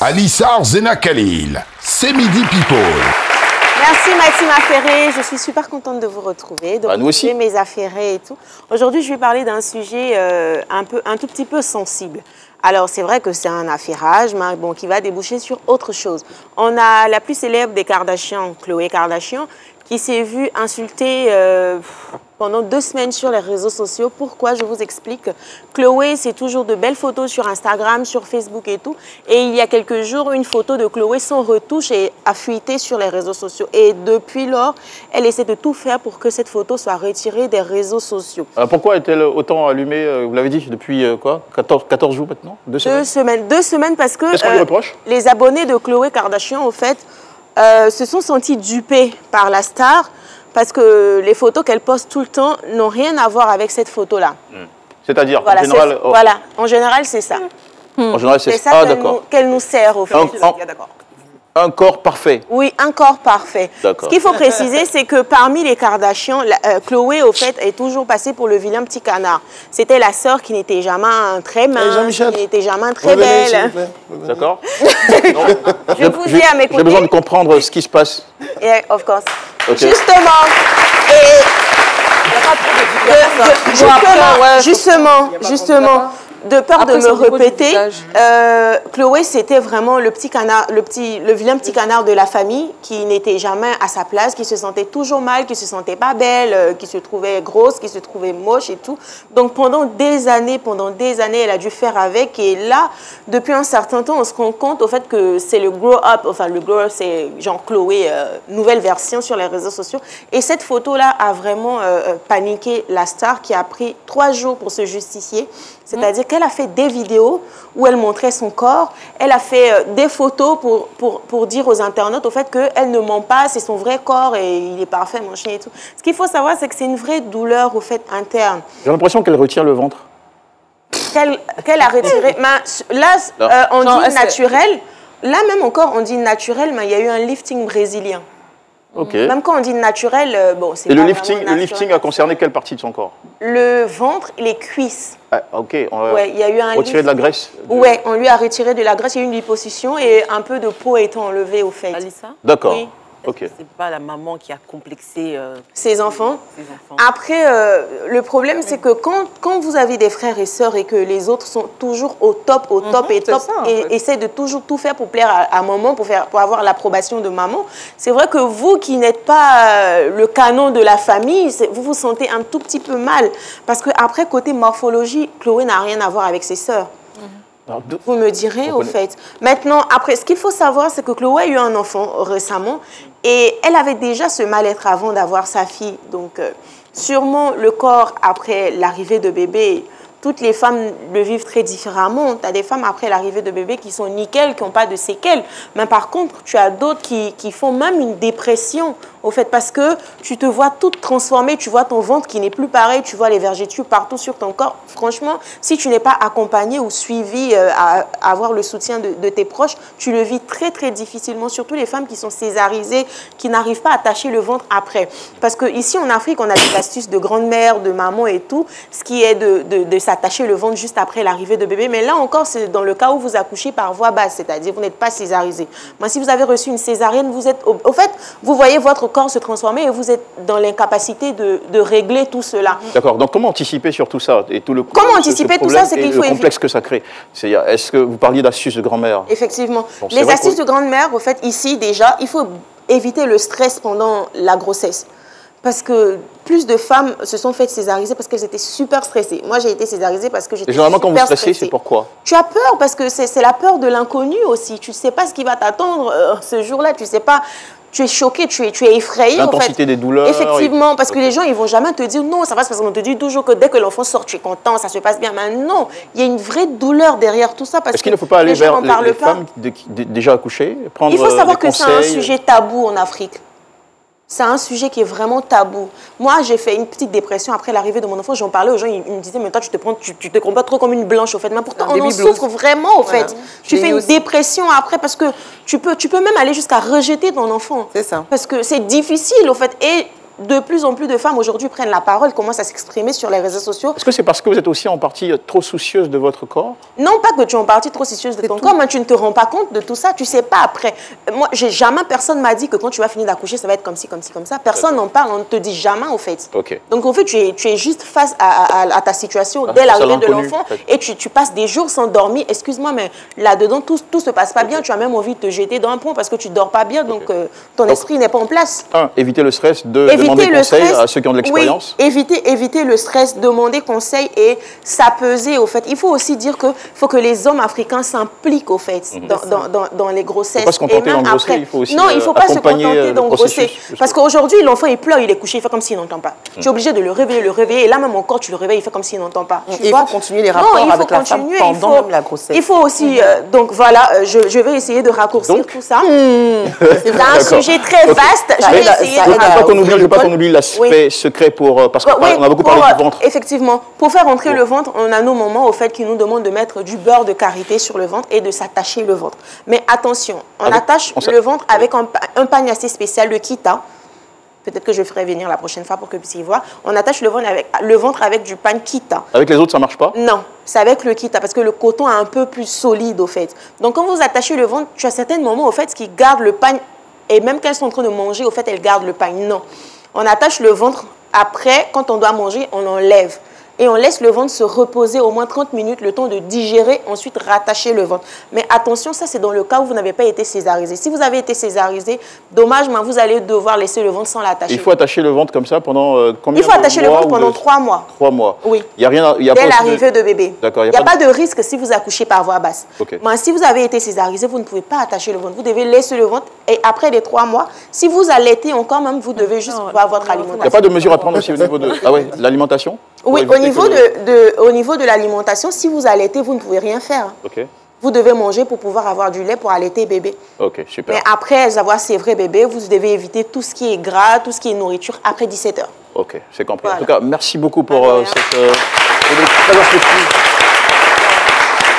Anissar Zena Khalil, c'est Midi People. Merci Maxime Affairé, je suis super contente de vous retrouver. Donc, nous aussi. Mes affairés et tout. Aujourd'hui, je vais parler d'un sujet un tout petit peu sensible. Alors, c'est vrai que c'est un affairage, mais bon, qui va déboucher sur autre chose. On a la plus célèbre des Kardashians, Khloé Kardashian, qui s'est vue insulter pendant 2 semaines sur les réseaux sociaux. Pourquoi? Je vous explique. Khloé, c'est toujours de belles photos sur Instagram, sur Facebook et tout. Et il y a quelques jours, une photo de Khloé sans retouche a fuité sur les réseaux sociaux. Et depuis lors, elle essaie de tout faire pour que cette photo soit retirée des réseaux sociaux. Alors pourquoi est-elle autant allumée, vous l'avez dit, depuis quoi, 14 jours maintenant? 2 semaines? 2 semaines parce que Qu'est-ce qu'on lui reproche? Les abonnés de Khloé Kardashian, au fait, se sont sentis dupés par la star parce que les photos qu'elle poste tout le temps n'ont rien à voir avec cette photo-là. C'est-à-dire, Voilà, en général... voilà, en général, c'est ça. En général, c'est ça ah, d'accord. qu'elle nous sert, au fait. Un corps parfait. Oui, un corps parfait. Ce qu'il faut préciser, c'est que parmi les Kardashians, Khloé, au fait, est toujours passée pour le vilain petit canard. C'était la sœur qui n'était jamais très mince, qui n'était jamais très belle. D'accord. Je vous ai à m'écouter. J'ai besoin de comprendre ce qui se passe. Yeah, of course. Okay. Justement, de peur de me répéter, Khloé, c'était vraiment le petit canard, le vilain petit canard de la famille qui n'était jamais à sa place, qui se sentait toujours mal, qui se sentait pas belle, qui se trouvait grosse, qui se trouvait moche et tout. Donc pendant des années, elle a dû faire avec. Et là, depuis un certain temps, on se rend compte au fait que c'est le grow-up, enfin le grow-up, c'est genre Khloé, nouvelle version sur les réseaux sociaux. Et cette photo-là a vraiment paniqué la star qui a pris 3 jours pour se justifier. C'est-à-dire qu'elle a fait des vidéos où elle montrait son corps. Elle a fait des photos pour dire aux internautes au fait qu'elle ne ment pas, c'est son vrai corps et il est parfait, mon chien et tout. Ce qu'il faut savoir, c'est que c'est une vraie douleur au fait interne. J'ai l'impression qu'elle retire le ventre. Qu'elle a retiré. Là, on dit naturel. Là même encore, on dit naturel, mais il y a eu un lifting brésilien. Okay. Même quand on dit naturel, bon, c'est pas le lifting a concerné quelle partie de son corps? Le ventre et les cuisses. Ah, ok, on a il y a eu un retiré de la graisse? Oui, on lui a retiré de la graisse, il y a eu une liposuction et un peu de peau étant enlevée au fait. Alissa? D'accord. Oui. Okay. C'est pas la maman qui a complexé ses enfants. Après, le problème, c'est que quand vous avez des frères et sœurs et que les autres sont toujours au top et essaient de toujours tout faire pour plaire à maman, pour avoir l'approbation de maman, c'est vrai que vous qui n'êtes pas le canon de la famille, vous vous sentez un tout petit peu mal. Parce que après, côté morphologie, Khloé n'a rien à voir avec ses sœurs. Vous me direz, au fait. Maintenant, après, ce qu'il faut savoir, c'est que Khloé a eu un enfant récemment et elle avait déjà ce mal-être avant d'avoir sa fille. Donc, sûrement, le corps, après l'arrivée de bébé, toutes les femmes le vivent très différemment. Tu as des femmes, après l'arrivée de bébé, qui sont nickel, qui n'ont pas de séquelles. Mais par contre, tu as d'autres qui font même une dépression, au fait, parce que tu te vois toute transformée, tu vois ton ventre qui n'est plus pareil, tu vois les vergetures partout sur ton corps. Franchement, si tu n'es pas accompagné ou suivi à avoir le soutien de tes proches, tu le vis très, très difficilement, surtout les femmes qui sont césarisées, qui n'arrivent pas à attacher le ventre après. Parce qu'ici, en Afrique, on a des astuces de grand-mère, de maman et tout, ce qui est de s'attacher le ventre juste après l'arrivée de bébé. Mais là encore, c'est dans le cas où vous accouchez par voie basse, c'est-à-dire vous n'êtes pas césarisé. Moi, si vous avez reçu une césarienne, vous êtes... Au fait, vous voyez votre corps se transformer et vous êtes dans l'incapacité de régler tout cela. D'accord. Donc, comment anticiper sur tout ça et tout le Comment anticiper tout ça, c'est qu'il faut le complexe que ça crée. Est-ce que vous parliez d'astuces de grand-mère? Effectivement. Bon, les astuces de grand-mère, au fait, ici, déjà, il faut éviter le stress pendant la grossesse. Parce que plus de femmes se sont faites césariser parce qu'elles étaient super stressées. Moi, j'ai été césarisée parce que j'étais super stressée. Généralement, quand vous stressez, c'est pourquoi? Tu as peur parce que c'est la peur de l'inconnu aussi. Tu ne sais pas ce qui va t'attendre ce jour-là. Tu ne sais pas... Tu es choqué, tu es effrayé. L'intensité des douleurs. Effectivement, parce que les gens, ils ne vont jamais te dire non, ça va se passer. On te dit toujours que dès que l'enfant sort, tu es content, ça se passe bien. Mais non, il y a une vraie douleur derrière tout ça. Est-ce qu'il ne faut pas aller vers les femmes déjà accouchées, prendre Il faut savoir que c'est un sujet tabou en Afrique. C'est un sujet qui est vraiment tabou. Moi, j'ai fait une petite dépression après l'arrivée de mon enfant. J'en parlais aux gens, ils me disaient, mais toi, tu te comportes trop comme une blanche, au fait. Mais pourtant, on en souffre vraiment, au fait. Tu fais une dépression après parce que tu peux même aller jusqu'à rejeter ton enfant. C'est ça. Parce que c'est difficile, au fait. Et de plus en plus de femmes aujourd'hui prennent la parole, commencent à s'exprimer sur les réseaux sociaux. Est-ce que c'est parce que vous êtes aussi en partie trop soucieuse de votre corps? Non, pas que tu es en partie trop soucieuse de ton corps, mais tu ne te rends pas compte de tout ça. Tu ne sais pas après. Moi, personne m'a dit que quand tu vas finir d'accoucher, ça va être comme ci, comme ci, comme ça. Personne n'en parle, on ne te dit jamais, au fait. Okay. Donc, en fait, tu es juste face à ta situation dès l'arrivée de l'enfant et tu passes des jours sans dormir. Excuse-moi, mais là-dedans, tout se passe pas bien. Tu as même envie de te jeter dans un pont parce que tu ne dors pas bien, donc ton esprit n'est pas en place. Éviter le stress, demander conseil à ceux qui ont de l'expérience. Oui, éviter le stress, demander conseil et s'apeser, au fait. Il faut aussi dire qu'il faut que les hommes africains s'impliquent, au fait, dans les grossesses. Il ne faut pas se contenter d'en grosser, il faut aussi non, il ne faut pas se contenter d'en grosser. Parce qu'aujourd'hui, l'enfant, il pleure, il est couché, il fait comme s'il n'entend pas. Tu es obligé de le réveiller, et là même encore, tu le réveilles, il fait comme s'il n'entend pas. Il faut continuer les rapports avec la femme pendant même la grossesse. Il faut aussi, donc voilà, je vais essayer de raccourcir tout ça. C'est un sujet très vaste. Je vais essayer de... Je ne veux pas qu'on oublie l'aspect secret parce qu'on a beaucoup parlé du ventre. Effectivement, pour faire entrer le ventre, on a nos moments au fait qui nous demandent de mettre du beurre de karité sur le ventre et de s'attacher le ventre. Mais attention, on attache le ventre avec un pagne assez spécial, le kita. Peut-être que je ferai venir la prochaine fois pour que vous puissiez voir. On attache le ventre avec du pagne kita. Avec les autres, ça ne marche pas? Non, c'est avec le kita parce que le coton est un peu plus solide au fait. Donc quand vous attachez le ventre, tu as certains moments au fait qui gardent le pagne et même quand elles sont en train de manger, au fait, elles gardent le pagne. Non, on attache le ventre. Après, quand on doit manger, on enlève. Et on laisse le ventre se reposer au moins 30 minutes, le temps de digérer, ensuite rattacher le ventre. Mais attention, ça c'est dans le cas où vous n'avez pas été césarisé. Si vous avez été césarisé, dommage, mais vous allez devoir laisser le ventre sans l'attacher. Il faut attacher le ventre comme ça pendant combien de mois? Il faut attacher le ventre pendant 3 mois. 3 mois. Oui. Il y a rien. Dès l'arrivée de bébé. D'accord. Il n'y a pas de risque si vous accouchez par voie basse. Okay. Mais si vous avez été césarisé, vous ne pouvez pas attacher le ventre. Vous devez laisser le ventre et après les 3 mois, si vous allaitez encore même, vous devez juste voir votre alimentation. Il n'y a pas de mesure à prendre aussi au niveau de l'alimentation? Oui, au niveau de l'alimentation, si vous allaitez, vous ne pouvez rien faire. Okay. Vous devez manger pour pouvoir avoir du lait pour allaiter bébé. Ok, super. Mais après avoir sévré bébé, vous devez éviter tout ce qui est gras, tout ce qui est nourriture après 17 heures. Ok, c'est compris. Voilà. En tout cas, merci beaucoup pour cette très instructive.